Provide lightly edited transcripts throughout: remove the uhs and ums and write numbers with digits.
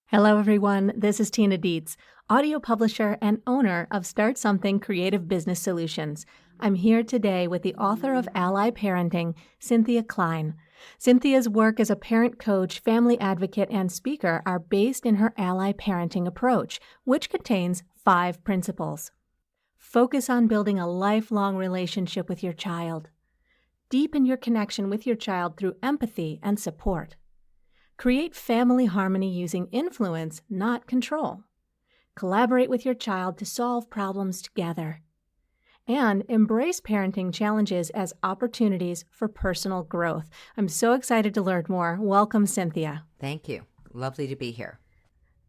Hello, everyone. This is Tina Dietz, audio publisher and owner of Start Something Creative Business Solutions. I'm here today with the author of Ally Parenting, Cynthia Klein. Cynthia's work as a parent coach, family advocate, and speaker are based in her Ally Parenting approach, which contains 5 principles. Focus on building a lifelong relationship with your child. Deepen your connection with your child through empathy and support. Create family harmony using influence, not control. Collaborate with your child to solve problems together. And embrace parenting challenges as opportunities for personal growth. I'm so excited to learn more. Welcome, Cynthia. Thank you. Lovely to be here.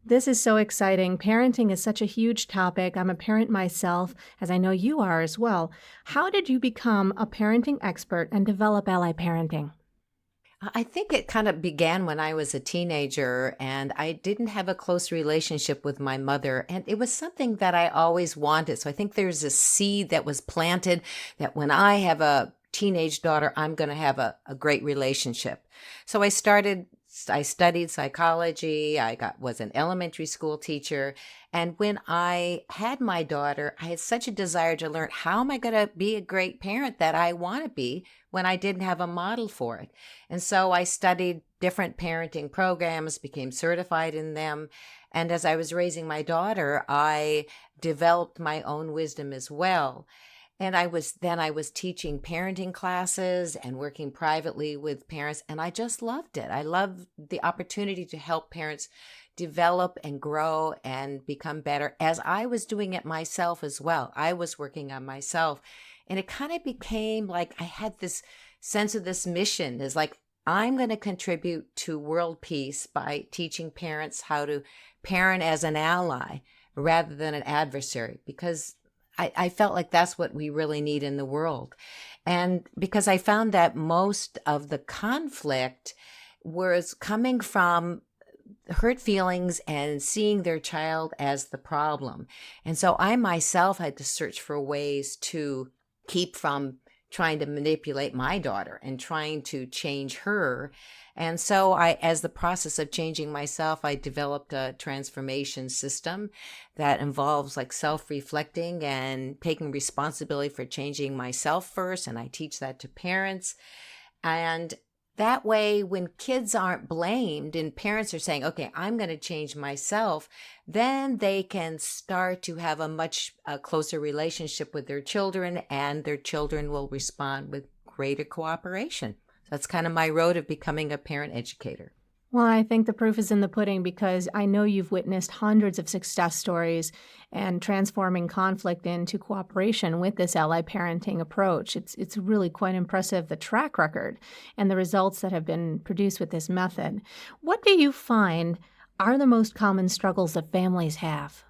This is so exciting. Parenting is such a huge topic. I'm a parent myself, as I know you are as well. How did you become a parenting expert and develop Ally Parenting? I think it kind of began when I was a teenager and I didn't have a close relationship with my mother. And it was something that I always wanted. So I think there's a seed that was planted that when I have a teenage daughter, I'm going to have a great relationship. So I studied psychology. Was an elementary school teacher. And when I had my daughter, I had such a desire to learn how am I going to be a great parent that I want to be when I didn't have a model for it. And so I studied different parenting programs, became certified in them. And as I was raising my daughter, I developed my own wisdom as well. And I was teaching parenting classes and working privately with parents, and I just loved it. I loved the opportunity to help parents develop and grow and become better as I was doing it myself as well. I was working on myself, and it kind of became like I had this sense of this mission is like, I'm going to contribute to world peace by teaching parents how to parent as an ally rather than an adversary, because I felt like that's what we really need in the world. And because I found that most of the conflict was coming from hurt feelings and seeing their child as the problem. And so I myself had to search for ways to keep from trying to manipulate my daughter and trying to change her. And so as the process of changing myself, I developed a transformation system that involves like self-reflecting and taking responsibility for changing myself first. And I teach that to parents. And that way, when kids aren't blamed and parents are saying, okay, I'm going to change myself, then they can start to have a much closer relationship with their children, and their children will respond with greater cooperation. That's kind of my road of becoming a parent educator. Well, I think the proof is in the pudding because I know you've witnessed hundreds of success stories and transforming conflict into cooperation with this Ally Parenting approach. It's really quite impressive, the track record and the results that have been produced with this method. What do you find are the most common struggles that families have?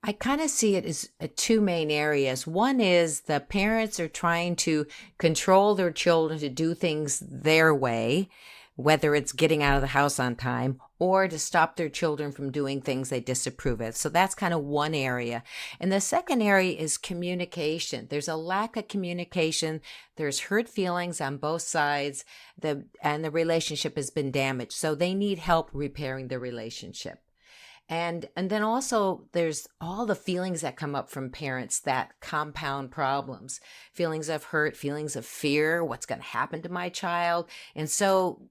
I kind of see it as 2 main areas. One is the parents are trying to control their children to do things their way, whether it's getting out of the house on time or to stop their children from doing things they disapprove of. So that's kind of one area. And the second area is communication. There's a lack of communication. There's hurt feelings on both sides, and the relationship has been damaged. So they need help repairing the relationship. And then also there's all the feelings that come up from parents that compound problems, feelings of hurt, feelings of fear, what's going to happen to my child. And so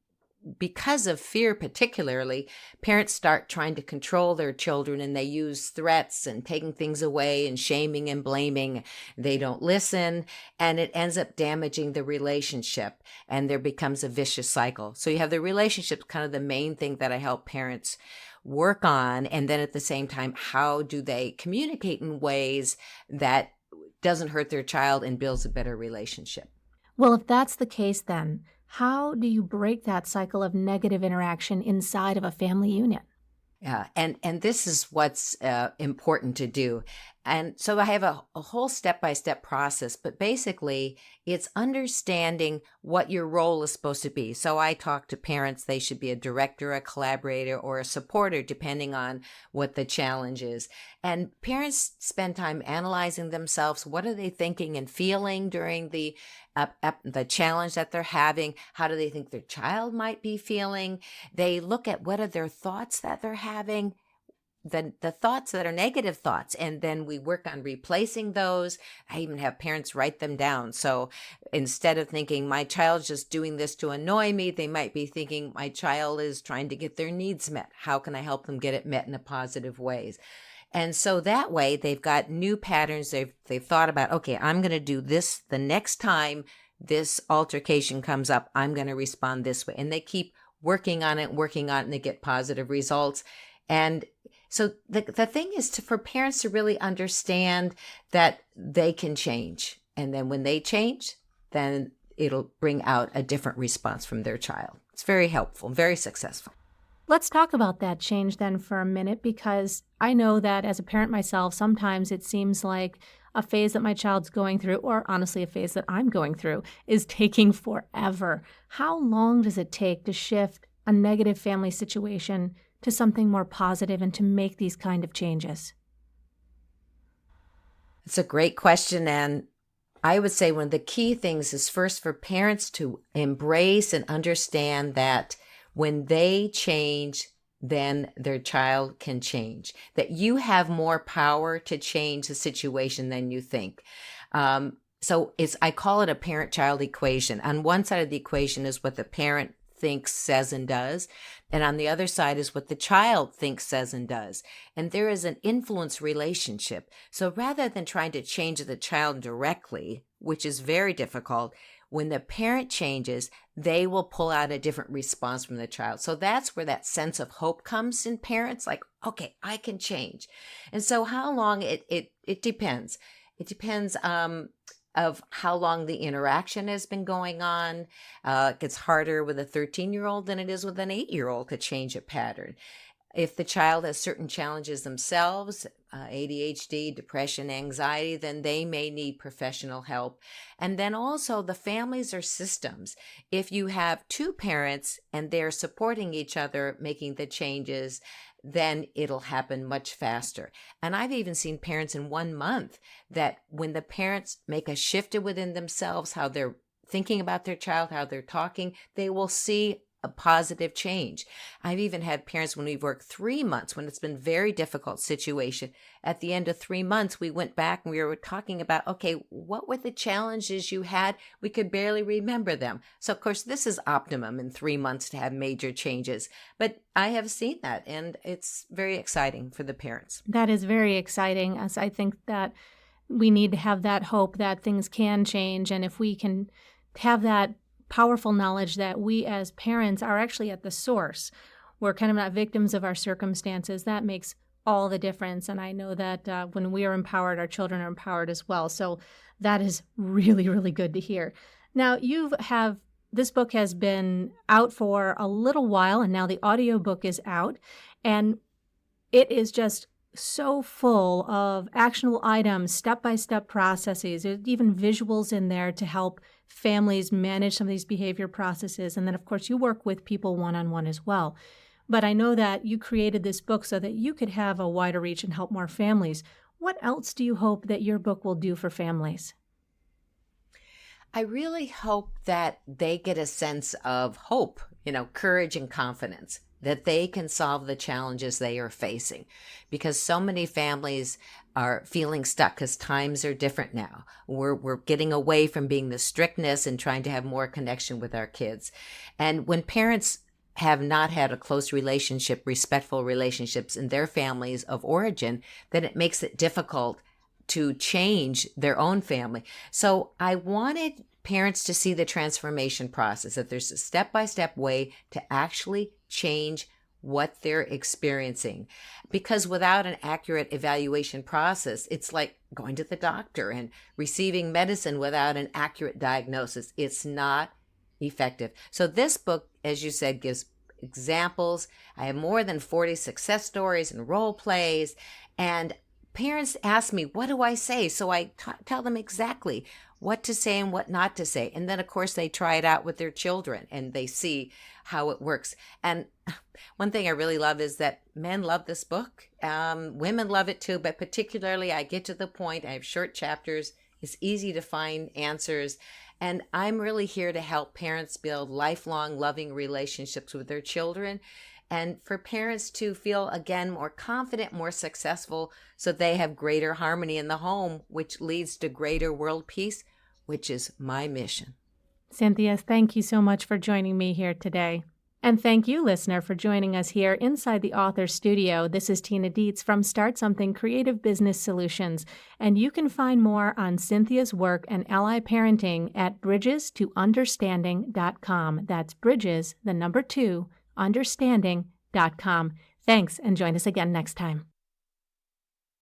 because of fear particularly, parents start trying to control their children, and they use threats and taking things away and shaming and blaming. They don't listen, and it ends up damaging the relationship, and there becomes a vicious cycle. So you have the relationship, kind of the main thing that I help parents work on. And then at the same time, how do they communicate in ways that doesn't hurt their child and builds a better relationship? Well, if that's the case, then how do you break that cycle of negative interaction inside of a family unit? Yeah, and this is what's important to do. And so I have a whole step-by-step process, but basically it's understanding what your role is supposed to be. So I talk to parents, they should be a director, a collaborator, or a supporter, depending on what the challenge is. And parents spend time analyzing themselves. What are they thinking and feeling during the challenge that they're having? How do they think their child might be feeling? They look at what are their thoughts that they're having, the thoughts that are negative thoughts, and then we work on replacing those. I even have parents write them down. So instead of thinking my child's just doing this to annoy me, they might be thinking my child is trying to get their needs met. How can I help them get it met in a positive ways? And so that way they've got new patterns. They've thought about, okay, I'm going to do this the next time this altercation comes up. I'm going to respond this way. And they keep working on it, and they get positive results. And so the thing is for parents to really understand that they can change. And then when they change, then it'll bring out a different response from their child. It's very helpful, very successful. Let's talk about that change then for a minute, because I know that as a parent myself, sometimes it seems like a phase that my child's going through, or honestly a phase that I'm going through, is taking forever. How long does it take to shift a negative family situation to something more positive and to make these kind of changes? It's a great question. And I would say one of the key things is first for parents to embrace and understand that when they change, then their child can change, that you have more power to change the situation than you think. So I call it a parent-child equation. On one side of the equation is what the parent thinks, says, and does. And on the other side is what the child thinks, says, and does. And there is an influence relationship. So rather than trying to change the child directly, which is very difficult, when the parent changes, they will pull out a different response from the child. So that's where that sense of hope comes in parents, like, okay, I can change. And so how long it depends. It depends of how long the interaction has been going on. It gets harder with a 13-year-old than it is with an 8-year-old to change a pattern. If the child has certain challenges themselves, ADHD, depression, anxiety, then they may need professional help. And then also the families are systems. If you have two parents and they're supporting each other, making the changes, then it'll happen much faster. And I've even seen parents in 1 month that when the parents make a shift within themselves, how they're thinking about their child, how they're talking, they will see a positive change. I've even had parents when we've worked 3 months, when it's been a very difficult situation. At the end of 3 months, we went back and we were talking about, okay, what were the challenges you had? We could barely remember them. So of course, this is optimum in 3 months to have major changes. But I have seen that, and it's very exciting for the parents. That is very exciting, as I think that we need to have that hope that things can change. And if we can have that powerful knowledge that we as parents are actually at the source, we're kind of not victims of our circumstances, that makes all the difference. And I know that when we are empowered, our children are empowered as well. So that is really, really good to hear. Now, this book has been out for a little while, and now the audiobook is out. And it is just so full of actionable items, step-by-step processes. There's even visuals in there to help families manage some of these behavior processes. And then, of course, you work with people one-on-one as well. But I know that you created this book so that you could have a wider reach and help more families. What else do you hope that your book will do for families? I really hope that they get a sense of hope, courage and confidence, that they can solve the challenges they are facing, because so many families are feeling stuck because times are different now. We're getting away from being the strictness and trying to have more connection with our kids. And when parents have not had a close relationship, respectful relationships in their families of origin, then it makes it difficult to change their own family. So I wanted parents to see the transformation process, that there's a step-by-step way to actually change what they're experiencing. Because without an accurate evaluation process, it's like going to the doctor and receiving medicine without an accurate diagnosis. It's not effective. So this book, as you said, gives examples. I have more than 40 success stories and role plays, and parents ask me, what do I say? So I tell them exactly what to say and what not to say. And then, of course, they try it out with their children and they see how it works. And one thing I really love is that men love this book. Women love it too, but particularly I get to the point. I have short chapters. It's easy to find answers. And I'm really here to help parents build lifelong, loving relationships with their children and for parents to feel, again, more confident, more successful, so they have greater harmony in the home, which leads to greater world peace, which is my mission. Cynthia, thank you so much for joining me here today. And thank you, listener, for joining us here inside the author's studio. This is Tina Dietz from Start Something Creative Business Solutions, and you can find more on Cynthia's work and ally parenting at bridgestounderstanding.com. That's bridges, the number 2, understanding.com. Thanks, and join us again next time.